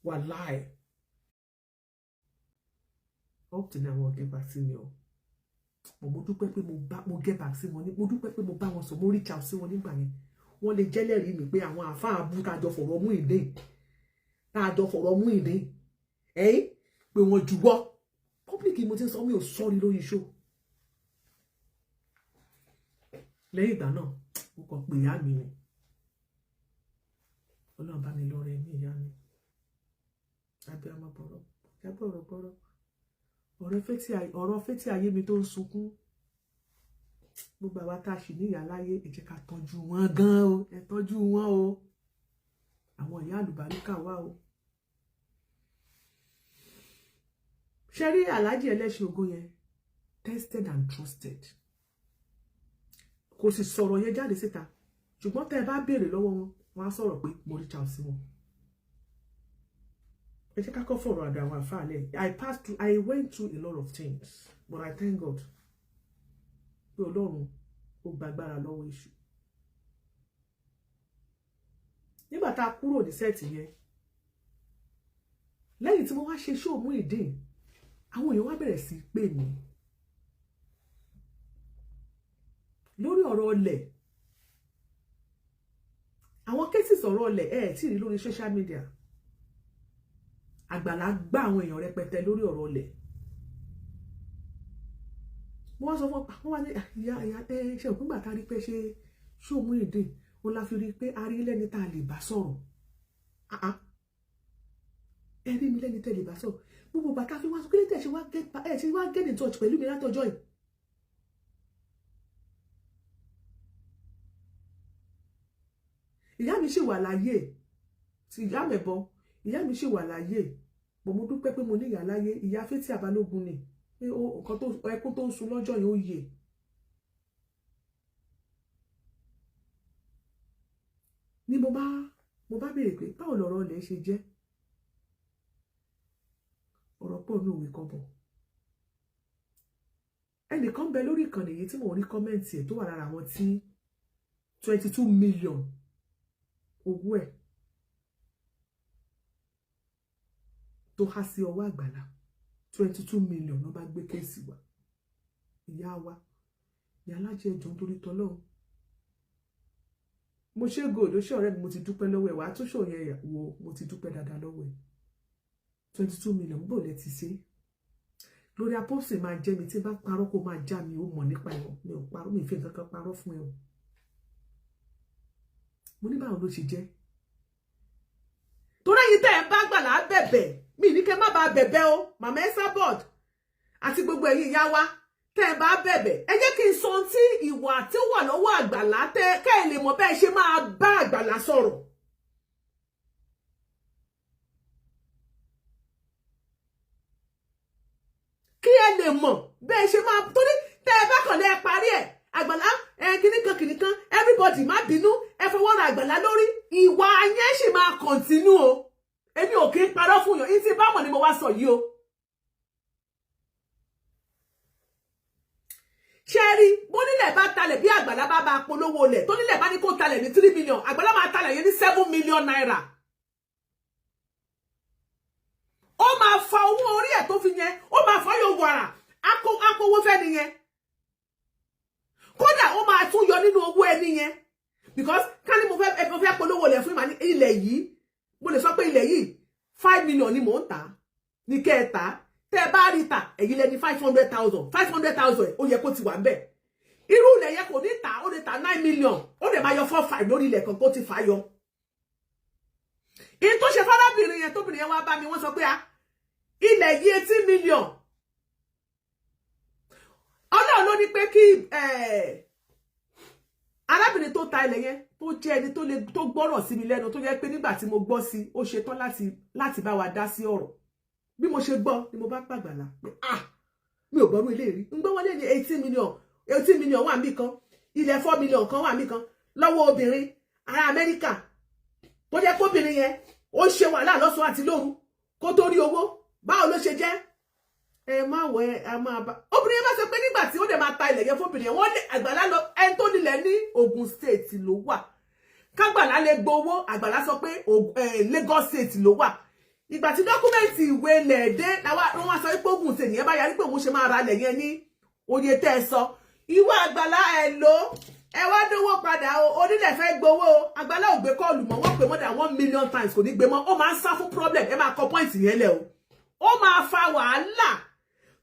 wàláì up to now wọn get back sí mi o mo dúpẹ́ pé mo get back sí wọn mo dúpẹ́ pé mo bá wọn sọ mo reach out sí wọn nígbà yẹn wọ́n lè jẹ́lẹ̀rí mi pé àwọn àfáà bú tájọ fọ̀rọ̀ mú ìdè pé wọ́n juwọ́ public mo ti sọ mi ò sọ́rí lórí show lẹ́yìn ìgbà náà mo kàn pè ìyá mi ni Ọlọ́run bá mi lọ́rẹ̀ ní ìyá mi abiyamọ bọ̀rọ̀ jábọ̀rọ̀ ọ̀rọ̀ fétí ayé mi tó ń sunkún gbogbo àwa tá a ṣì ní ìyá láyé ẹ jẹ́ ká tọ́jú wọn gan o ẹ tọ́jú wọn o àwọn ìyá àlùbáríkà wà o ṣe rí Alhaji Ẹlẹ́ṣin Ògo yẹn tested and trusted kò sì sọ̀rọ̀ yẹn jáde síta ṣùgbọ́n tẹ́ ẹ bá béèrè lọ́wọ́ wọn wọ́n á sọ̀rọ̀ pé mo reach out sí wọn ẹ jẹ́ ká kọ́ fọ̀rọ̀ àdó àwọn àfáàlẹ̀ I went through a lot of things but I thank God pé Ọlọ́run ó gbàgbára lọ́wọ́ èṣù nígbà tá a kúrò ní sẹ́ẹ̀tì yẹn lẹ́yìn tí mo wá ṣe show Muyideen àwọn èèyàn wá bẹ̀rẹ̀ sí pè mí lórí ọ̀rọ̀ ọlẹ̀ àwọn cases ọ̀rọ̀ ọlẹ̀ tí rí lórí social media Àgbàlá gbá àwọn èèyàn rẹpẹtẹ lórí ọ̀rọ̀ ọlẹ̀ wọ́n sọ fún wọ́n wá ní ìyá ṣe òkú gbà tá a rí pé ṣe show Muyideen wọn la fi rí pé a rí lẹ́ni tá a lè bá sọ̀rọ̀ ẹ rí mi lẹ́ni tẹ́ lè bá sọ̀rọ̀ gbogbo bàtà fi wá sọ kílẹ̀ tẹ̀ ṣe wá get in touch pẹ̀lú mi látọjọ́ yìí ìyá mi ṣì wà láyé tí ìyá mẹ́bọ ìyá mi ṣì wà láyé bọ̀ mo dúpẹ́ pé mo ní ìyá láyé ìyá Fétí Balógun ni nǹkan tó ẹkún tó ń sun lọ́jọ́ yìí ó yè ni mo bá béèrè pé báwo lọ̀rọ̀ ilẹ̀ ṣe jẹ́ ọ̀rọ̀ pọ̀ ní òwe kan bọ̀ ẹnìkan bẹ lórí ìkànnì yìí tí mo rí kọ́mẹ́ǹtì ẹ̀ tó wà lára àwọn tí 22 million owó ẹ̀ tó há sí ọwọ́ Àgbàlá 22 million ló bá gbé kéèsì wá ìyá wa ìyá alájẹ ẹjọ́ nítorí tọ́lọ́run mo ṣe gòdó ṣe ọ̀rẹ́ mi mo ti dúpẹ́ lọ́wọ́ ẹ̀ wá tó ṣòyẹ wo mo ti dúpẹ́ dáadáa lọ́wọ́ ẹ̀ 22 million bò lẹ ti ṣe lórí apọ́sì máa jẹ́ mi tí bá parọ́ kó máa já mi ó mọ̀ nípa ẹ̀ mi ò parọ́ mi ìfẹ́ nǹkan kan parọ́ fún ẹ o mo ní báwo ló ṣe jẹ́ torí ẹ̀yin tẹ́ ẹ bá Àgbàlá bẹ̀bẹ̀ mi ní kẹ́ má bá bẹ̀bẹ̀ o màmá Esabod àti gbogbo ẹ̀yin ìyá wa tẹ́ ẹ bá bẹ̀bẹ̀ ẹ jẹ́ kí n sọ tí ìwà tí ó wà lọ́wọ́ Àgbàlá tẹ́ kẹ́ ẹ lè mọ̀ bẹ́ẹ̀ ṣe máa bá Àgbàlá sọ̀rọ̀ kí ẹ lè mọ̀ bẹ́ẹ̀ ṣe máa torí tẹ́ ẹ bá kàn lẹ́ parí ẹ̀ Àgbàlá kìnìkan everybody má bínú ẹ fọwọ́ ra Àgbàlá lórí ìwà yẹn sì máa kọ̀ntínú o èmi ò kí ń parọ́ fún yàn ìtì bámọ̀ ni mo wá sọ yìí o ṣe rí bó nílẹ̀ bá talẹ̀ bí Àgbàlá bá polówó lẹ̀ tó nílẹ̀ bá ní kó talẹ̀ ní 3 million Àgbàlá máa talẹ̀ yẹn ní 7 million naira ó máa fa owó orí ẹ̀ tó fi yẹn ó máa fa yóò wàrà akówó fẹ́ nìyẹn kódà ó máa tún yọ nínú owó ẹni yẹn because ká ní mo fẹ́ polówó lẹ̀ fún ìmọ̀ ní ilẹ̀ yìí mo lè sọ pé ilẹ̀ yìí 5 million ni mò ń tà ní kẹta tẹ́ bá rí tà èyí lẹ́ni 500,000 ó yẹ kó ti wà ń bẹ̀ irú ilẹ̀ yẹn kò ní tà ó lè tà 9 million ó lè máa yọ 4-5 lórí ilẹ̀ kan kó ti fà yọ in tó ṣe fárábìnrin yẹn tóbìnrin yẹn wá bá mi wọ́n sọ pé ilẹ̀ yìí 18 million Ọlọ́run ló ní pé kí arábìnrin tó ta ilẹ̀ yẹn tó jẹ́ ẹni tó gbọ́rọ̀ sí mi lẹ́nu tó jẹ́ pé nígbà tí mo gbọ́ sí ó ṣe tán láti bá wa dá sí ọ̀rọ̀ bí mo ṣe gbọ́ ni mo bá pàgbàlà pé mi ò gbọ́rú ilé rí ń gbọ́ wọ́n lé ní 18 million wà mí kan ilẹ̀ 4 million kan wà mí kan lọ́wọ́ obìnrin ará Amẹ́ríkà tó jẹ́ kóbìnrin yẹn ó ṣe wàhálà lọ́sàn àti lóru kó tó rí owó báwo ló ṣe jẹ́ ẹ má wọ ẹ máa bá obìnrin yẹn bá sọ pé nígbà tí ó dẹ̀ máa ta ilẹ̀ yẹn fóbìnrin yẹn wọ́n lé Àgbàlá lọ ẹni tó nílẹ̀ ní Ògùn state ló wà kágbàlá lè gbowó Àgbàlá sọ pé Lagos state ló wà ìgbà tí dọ́kúmẹ́ǹtì ìwé ilẹ̀ dé wọ́n wá sọ pé Ògùn state yẹn bá yarí pé òun ṣe máa ra ilẹ̀ yẹn ní oye tẹ́ ẹ sọ ìwọ Àgbàlá ẹ lò ẹ wá dówó padà onílẹ̀ fẹ́ gbowó Àgbàlá ò gbé kọ́ọ̀lù mọ́ wọ́n pè more than 1 million times kò ní gbé mọ́ ó máa ń sá fún problem ẹ máa kọ point yẹn lẹ̀ o ó máa fa wàhálà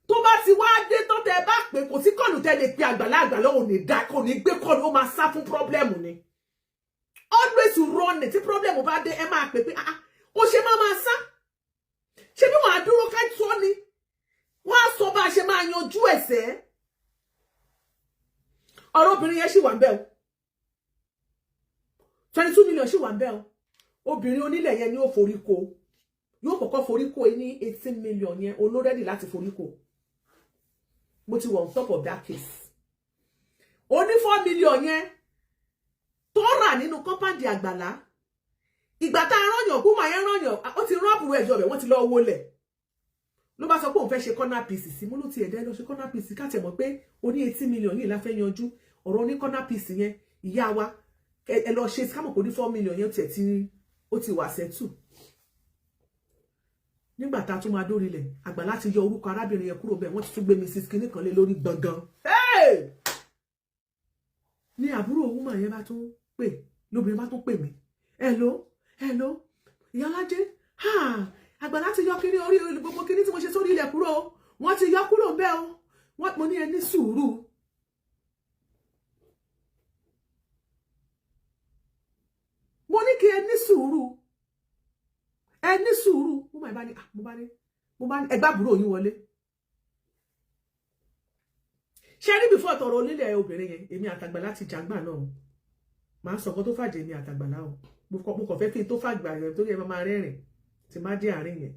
tó bá ti wá dé tó tẹ bá pé kò sí kọ́ọ̀lù tẹ́ lè pe Àgbàlá ò ní dá kò ní gbé kọ́ọ̀lù ó máa sá fún problem ni always run it tí problem bá dé ẹ máa pè pé ó ṣe máa sá ṣe bí wọ́n á dúró ká tó ni wọ́n á sọ bá a ṣe máa yanjú ẹ̀sẹ̀ ọ̀rọ̀ obìnrin yẹn ṣì wà ń bẹ̀ o 22 million ṣì wà ń bẹ̀ o obìnrin onílẹ̀ yẹn ni ó forí ko yóò kọ́kọ́ forí ko ní 18 million yẹn olórẹ́dì láti forí ko mo ti wà on top of that case ó ní 4 million yẹn tó rà nínú kọ́pàdì Àgbàlá ìgbà tá a rányàn kó máa yẹn rányàn ó ti rán àbúrò ẹ̀jọ̀ rẹ̀ wọ́n ti lọ owó lẹ̀ ló bá sọ pé òun fẹ́ ṣe corner piece sí mo ló ti ẹ̀dá ẹ lọ ṣe corner piece ká tẹ̀ mọ́ pé ó ní 18 million yìí la fẹ́ yanjú ọ̀rọ̀ ní corner piece yẹn ìyá wa ẹ lọ ṣe ká mọ̀ pé ó ní 4 million yẹn tiẹ̀ tí ó ti wà sẹ́tù nígbà tá a tún máa dórí ilẹ̀ Àgbàlá ti yọ orúkọ arábìnrin yẹn kúrò bẹ́ẹ̀ wọ́n ti tún gbé Mrs. kinní kan lé lórí gbọ̀ngàn ní àbúrò woman yẹn bá tún pè lóbìnrin bá tún pè mí hello ìyálájé Àgbàlá ti yọ kíní orí gbogbo kíní tí mo ṣe sórí ilẹ̀ kúrò wọ́n ti yọ kúrò bẹ́ẹ̀ o mo ní ẹ ní sùúrù mo ní kí ẹ ní sùúrù mo bá ní ẹgbà àbúrò yín wọlé ṣe rí before tọrọ onílẹ̀ obìnrin yẹn èmi àtàgbà láti jàgbà náà màá sọ nǹkan tó fàjẹ́ ní àtàgbàlá o mo kàn fẹ́ kí n tó fàgbà rẹ̀ tó yẹ máa rẹ́rìn tí má dé àárín yẹn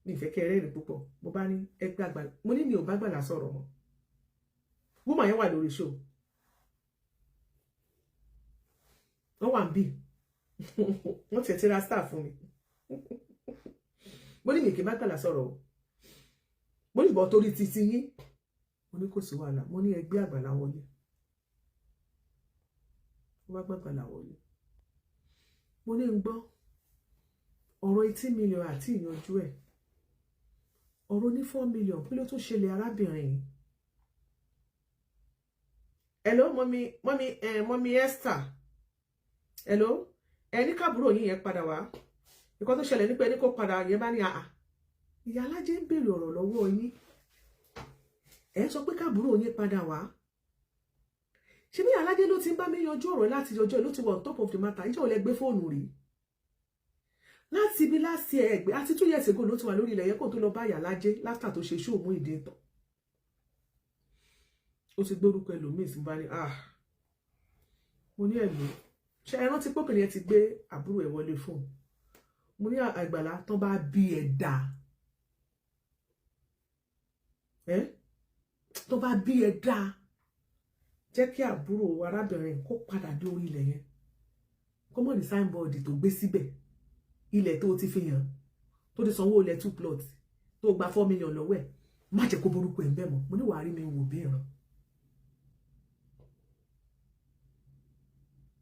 ní ìfẹ́ kí ẹ rẹ́rìn púpọ̀ mo bá ní ẹgbẹ́ àgbàlá mo ní mi ò bá gbàlá sọ̀rọ̀ mọ́ woman yẹn wà lórí show wọ́n wà ń bì wọ́n tiẹ̀ ti ra star fún mi mo ní mi kì í bá gbàlá sọ̀rọ̀ o mo ní ìbọn torí titi yín mo ní kò sí wàhálà mo ní ẹgbẹ́ àgbàlá wọlé wọ́n bá gbàgbàlá wọlé mo ní ń gbọ́ ọ̀rọ̀ 80 million àti ìyanjú ẹ̀ ọ̀rọ̀ ní 4 million kí ló tún ṣẹlẹ̀ arábìnrin yìí hello mọ́mí Esther hello ẹni káàbúrò yín yẹn padà wá nǹkan tó ṣẹlẹ̀ nípa ẹni kó padà yẹn bá ní àà ìyá alájẹ ń béèrè ọ̀rọ̀ lọ́wọ́ yín ẹ sọ pé káàbúrò yín padà wá ṣé bí alájẹ ló ti ń bá mi yanjú ọ̀rọ̀ láti ọjọ́ ló ti wọ on top of the matter ìjọ ò lẹ gbé fóònù rí láti ibi láti ẹgbẹ́ àti 2 years ago ló ti wà lórí ilẹ̀ yẹn kó tó lọ bá ìyá alájẹ látà tó ṣe ṣóò mú ìdí ìtàn ó ti gbórúkọ ẹlòmíì sí bá ní mo ní ẹ̀lú ṣe ẹ rántí pópìnrin yẹn ti gbé àbúrò ẹ̀ wọlé fún mo ní àgbàlá tán bá bí ẹ dà tó bá bí ẹ dà jẹ́ kí àbúrò arábìnrin kó padà dé orí ilẹ̀ yẹn kó mọ̀ ní signboard tó gbé síbẹ̀ ilẹ̀ tó ti fi hàn tó ti sanwó ilẹ̀ 2 plots tó gba 4 million lọ́wọ́ ẹ̀ má jẹ́ kó borúkọ ẹ̀ ń bẹ̀ mọ́ mo ní wàá rí mi wò bí ìran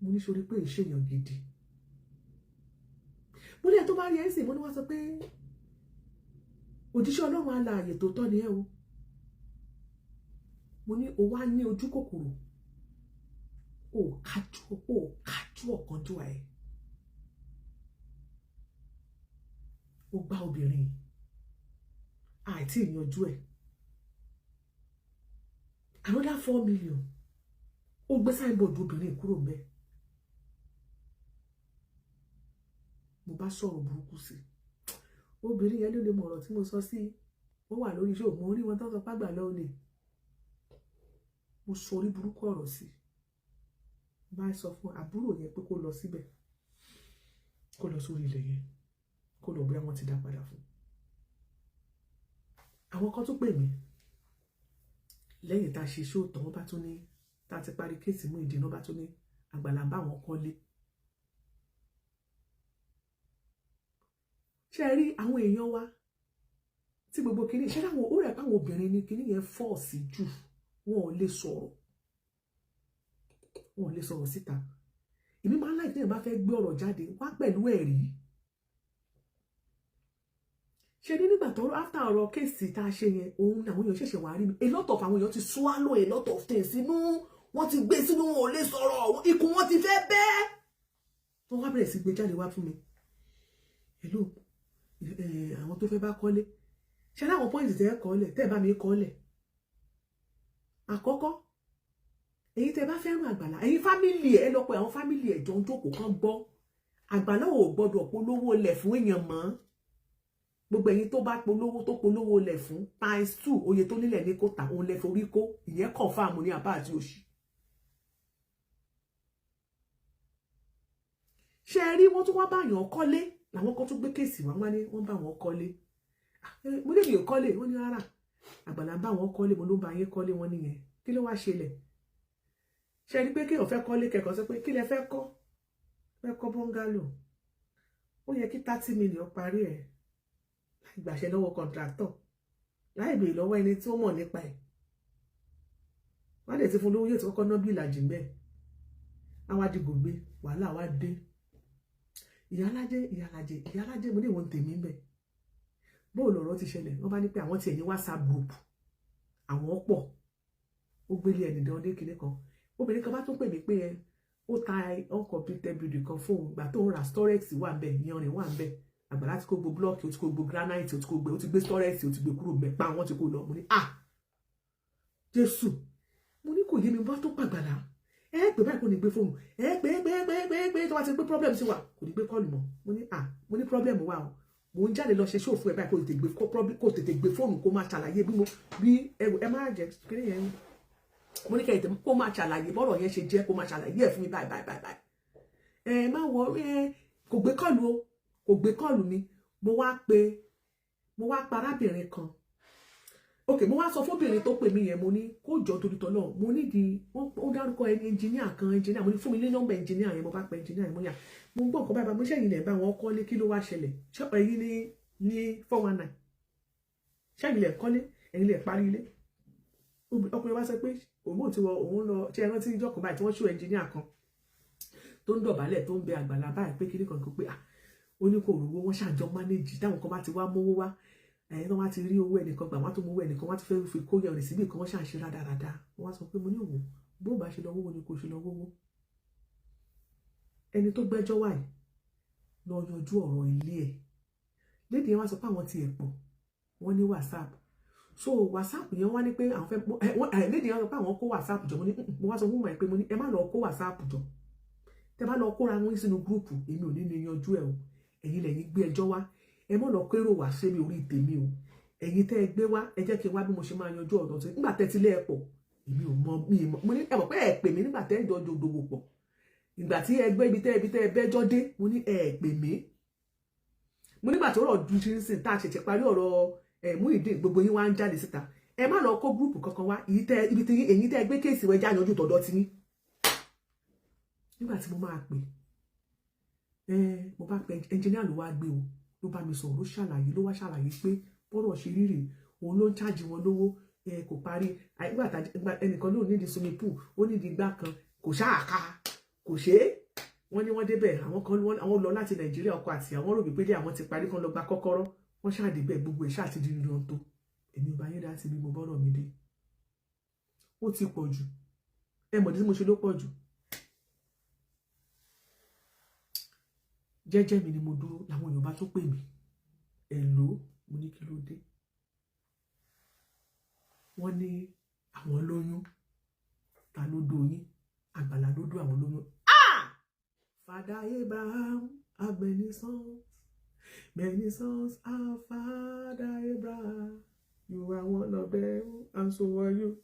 mo ní sórí pé ìṣèyàn gidi mo ní ẹ tó bá rí ẹ sì mo ní wá sọ pé òjíṣẹ́ Ọlọ́run alààyè tó tọ́ ni ẹ o mo ní o wá ní ojú kòkòrò o kájú ọ̀kánjú ẹ̀ o gba obìnrin àìtí ìyanjú ẹ̀ another 4 million o gbé signboard obìnrin kúrò mbẹ̀ mo bá sọ̀rọ̀ burúkú sí obìnrin yẹn ló lè mọ ọ̀rọ̀ tí mo sọ sí wọ́n wà lórí iṣẹ́ òun orí wọn tó sọ pàgbà lọ́wọ́ lè mo sọ orí burúkú ọ̀rọ̀ sí bá sọ fún àbúrò yẹn pé kó lọ síbẹ̀ kó lọ sórí ilẹ̀ yẹn kó lọ bóyá wọ́n ti dá padà fún àwọn kan tó pè mí lẹ́yìn tá a ṣe ṣó tán wọ́n bá tún ní tá a ti parí kéèsì mú ìdènà bá tún ní àgbàlá bá wọn kọ́lé ṣe rí àwọn èèyàn wa tí gbogbo kìíní ṣe láwọn ó rẹ̀ páwọn obìnrin ní kìíní yẹn fọ́ sí jù wọn ò lè sọ̀rọ̀ síta èmi máa ń láì tẹ́yìn bá fẹ́ gbé ọ̀rọ̀ jáde wá pẹ̀lú ẹ̀rí ṣe ní nígbà tó after ọ̀rọ̀ kéèsì tá a ṣe yẹn òun àwọn èèyàn ṣẹ̀ṣẹ̀ wá rí mi a lot of àwọn èèyàn ti swallow a lot of things sínú wọ́n ti gbé sínú wọn ò lè sọ̀rọ̀ ikùn wọn ti fẹ́ bẹ́ẹ̀ wọ́n wá bẹ̀rẹ̀ sí gbé jáde wá fún mi hello àwọn tó fẹ́ bá kọ́lé ṣe láwọn pọ́ìntì tẹ́ kọ́lẹ̀ tẹ́ bá mi kọ́lẹ̀ àkọ́kọ́ èyí tẹ́ bá fẹ́ràn àgbàlá ẹ̀yin fámìlì ẹ̀ lọ pé àwọn fámìlì ẹ̀ jọ ń jókòó kan gbọ́ àgbàlá ò gbọ́dọ̀ polówó lẹ̀ fún èèyàn mọ́ gbogbo ẹ̀yin tó bá polówó lẹ̀ fún ×2 oye tó nílẹ̀ ní kó tà òun lẹ̀ forí kó ìyẹn confirm ní àbá àti òṣì ṣe rí wọ́n tún wá báyàn kọ́lé làwọn kan tún gbé kéèsì wá wá ní wọ́n bá wọn kọ́lé mo lè mi ò kọ́lé wọ́n ní rárá àgbàlá bá wọn kọ́lé mo ló bá yín kọ́lé wọn nìyẹn kí ló wá ṣẹlẹ̀ ṣe rí pé kéèyàn fẹ́ kọ́lé kẹ́kọ̀ọ́ sọ pé kí lẹ fẹ́ kọ́ bọ́ngálò ó yẹ kí 30 million parí ẹ̀ láì gbàṣẹ lọ́wọ́ kọ̀ǹtrátọ̀ láì béèrè lọ́wọ́ ẹni tí ó mọ̀ nípa ẹ̀ wọ́n dẹ̀ ti fún lówó yóò ti kọ́kọ́ ná bí ìlàjì ń bẹ́ẹ̀ àwọn àdìgbò gbé wàhálà wá dé ìyálájẹ mo ní ìwọ̀n tèmi ń bẹ̀ bóòlù ọ̀rọ̀ ti ṣẹlẹ̀ wọ́n bá ní pé àwọn ti ẹ̀yìn WhatsApp group àwọn pọ̀ ó gbélé ẹni dán dé kinní kan obìnrin kan bá tún pè mí pé ó ta uncompleted building kan fóun ìgbà tó ń ra storex wà ń bẹ̀ yanrìn wà ń bẹ̀ àgbàlá ti kó gbogbo blọọkì ó ti kó gbogbo granite ó ti gbé storex ó ti gbé kúrò bẹ̀ pa àwọn ti kó lọ mo ní Jésù mo ní kò yé mi bá tó pàgbàlá pé báyìí kò ní gbé fóònù pé tó bá ti gbé problem sí wa kò ní gbé kọ́ọ̀lù mọ́ mo ní problem wà o mo ń jáde lọ ṣe ṣòfò ẹ̀ báyìí kò tètè gbé fóònù kó máa ṣàlàyé bí ẹ máa jẹ kí ni yẹn mo ní kẹ́yìn tẹ̀ kó máa ṣàlàyé bọ́rọ̀ yẹn ṣe jẹ́ kó máa ṣàlàyé ẹ̀ fún mi báyìí má wọrí kò gbé kọ́ọ̀lù o kò gbé kọ́ọ̀lù mi mo wá pa arábìnrin kan ok mo wá sọ fóbìnrin tó pè mí yẹn mo ní kó jọ torí tọ́lọ́ mo nídìí ó dárúkọ ẹni ẹnjìníà kan ẹnjìníà mo ní fún mi ní nọ́mbà ẹnjìníà yẹn mo bá pa ẹnjìníà yẹn mo yà mo gbọ́ nǹkan báyìí mo ṣẹ́yìn lẹ̀ bá wọn kọ́lé kí ló wá ṣẹlẹ̀ ṣé ẹ̀yin ní 419 ṣẹ́yìn lẹ̀ kọ́lé ẹ̀yin lẹ̀ parí ilé ọkùnrin wá sọ pé òun ti wọ òun lọ ṣe ẹran tí ìjọ kan báyìí tí wọ́n ṣó ẹnjìníà kan tó ń dọ̀bálẹ̀ tó ń bẹ àgbàlá báyìí pé kíní kan kó pé ó ní kò rówó wọ́n ṣàjọ mánéjì táwọn kan bá ti wá mówó wá ẹ̀yìn náà wá ti rí owó ẹnìkan gbà wọ́n tó mú owó ẹnìkan wọ́n ti fẹ́ fi kó yẹn síbì kan wọ́n ṣàṣe rádaràda wọ́n wá sọ pé mo ní òwò bó bá ṣe lọ wówó ni kò ṣe lọ wówó ẹni tó gbẹ́jọ́ wà yìí lọ yanjú ọ̀rọ̀ ilé ẹ̀ lédi yẹn wá sọ pé àwọn ti ẹ̀ pọ̀ wọ́n ní WhatsApp so WhatsApp yẹn wá ní pé àwọn fẹ́ lédi yẹn wá sọ pé àwọn kó WhatsApp jọ mo wá sọ fún mọ̀ pé mo ní ẹ má lọ kó WhatsApp jọ tẹ bá lọ kóra wọn sínú gúrùpù èmi ò ní ní yanjú ẹ o ẹ̀yin lẹ́yìn gbé ẹjọ́ wá ẹ mọ̀ lọ kérò wá sébi orí tèmi o ẹ̀yin tẹ́ ẹ gbé wá ẹ jẹ́ kí n wá bí mo ṣe máa yanjú ọ̀dọ̀ tí nígbà tẹ́ ti lé ẹ pọ̀ èmi ò mọ mi mo ní ẹ mọ̀ pé ẹ pè mí nígbà tẹ́ ẹ jọ dòwò pọ̀ ìgbà tí ẹ gbé ibi tẹ́ ẹ bẹ́jọ́ dé mo ní ẹ pè mí mo nígbà tí ọ̀rọ̀ dùn sí tá a ṣẹ̀ṣẹ̀ parí ọ̀rọ̀ Muyideen gbogbo yín wá ń jáde síta ẹ má lọ kó gúrùpù kankan wá ibi tí ẹ̀yin tẹ́ ẹ gbé kéèsì wẹ́jà yanjú tọ̀dọ̀ ti ní nígbà tí mo máa pè mo bá pe ẹnjìníà ló wá gbé o ló bá mi sọ̀rọ̀ ló wá ṣàlàyé pé bọ́rọ̀ ṣe rírè òun ló ń chájì wọn lówó kò parí ẹnìkan ló nídìí swimming pool ó nídìí igbá kan kò ṣáàká kò ṣe é wọ́n ní wọ́n débẹ̀ àwọn lọ láti Nàìjíríà ọkọ àti àwọn rò wípé dé àwọn ti parí kan lọ gba kọ́kọ́rọ́ wọ́n ṣàdébẹ̀ gbogbo ẹ̀ ṣáàtì dín lọ tó èmi ò bá yẹn dá sí bí mo bọ́rọ̀ mi dé ó ti pọ̀ jù ẹ mọ̀ tí mo ṣe ló pọ̀ jù jẹ́jẹ́ mi ni mo dúró làwọn Yorùbá tó pè mí ẹ̀ló mo ní kí ló dé wọ́n ní àwọn lóyún ta ló dóyún Àgbàlá ló dó àwọn lóyún Father Abraham have many sons our Father Abraham you are one of them and so are you.